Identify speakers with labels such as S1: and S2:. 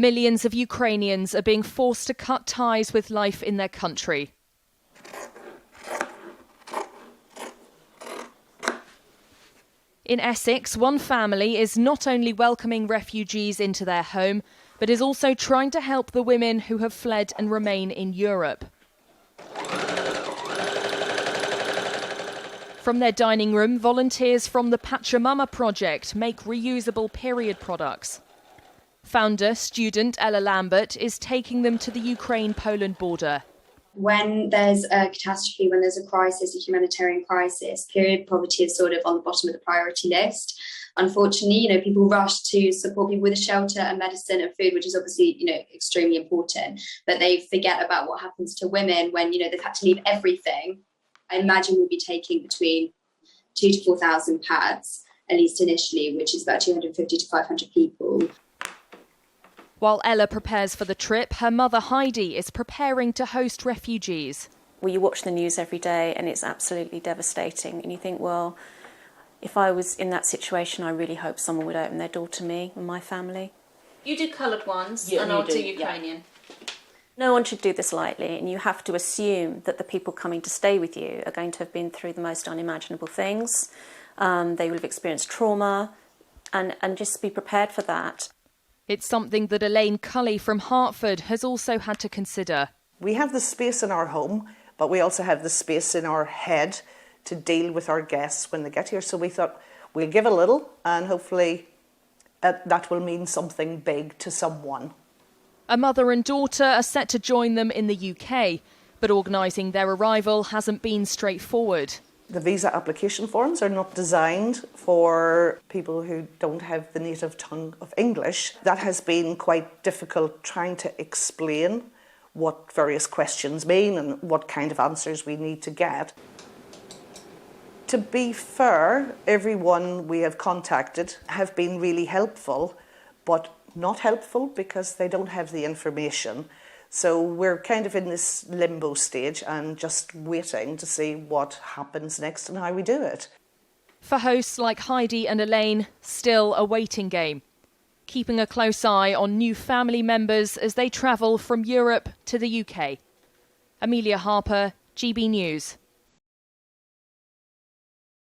S1: Millions of Ukrainians are being forced to cut ties with life in their country. In Essex, one family is not only welcoming refugees into their home, but is also trying to help the women who have fled and remain in Europe. From their dining room, volunteers from the Pachamama project make reusable period products. Founder, student Ella Lambert is taking them to the Ukraine-Poland border.
S2: When there's a catastrophe, when there's a crisis, a humanitarian crisis, period poverty is sort of on the bottom of the priority list. Unfortunately, people rush to support people with shelter and medicine and food, which is obviously, extremely important. But they forget about what happens to women when, they've had to leave everything. I imagine we'll be taking between 2,000 to 4,000 pads, at least initially, which is about 250 to 500 people.
S1: While Ella prepares for the trip, her mother Heidi is preparing to host refugees.
S3: Well, you watch the news every day and it's absolutely devastating. And you think, well, if I was in that situation, I really hope someone would open their door to me and my family.
S4: You do coloured ones and I'll do Ukrainian.
S3: Yeah. No one should do this lightly, and you have to assume that the people coming to stay with you are going to have been through the most unimaginable things. They will have experienced trauma, and just be prepared for that.
S1: It's something that Elaine Cully from Hertford has also had to consider.
S5: We have the space in our home, but we also have the space in our head to deal with our guests when they get here. So we thought we'll give a little, and hopefully that will mean something big to someone.
S1: A mother and daughter are set to join them in the UK, but organising their arrival hasn't been straightforward.
S5: The visa application forms are not designed for people who don't have the native tongue of English. That has been quite difficult, trying to explain what various questions mean and what kind of answers we need to get. To be fair, everyone we have contacted have been really helpful, but not helpful because they don't have the information. So we're kind of in this limbo stage and just waiting to see what happens next and how we do it.
S1: For hosts like Heidi and Elaine, still a waiting game, keeping a close eye on new family members as they travel from Europe to the UK. Amelia Harper, GB News.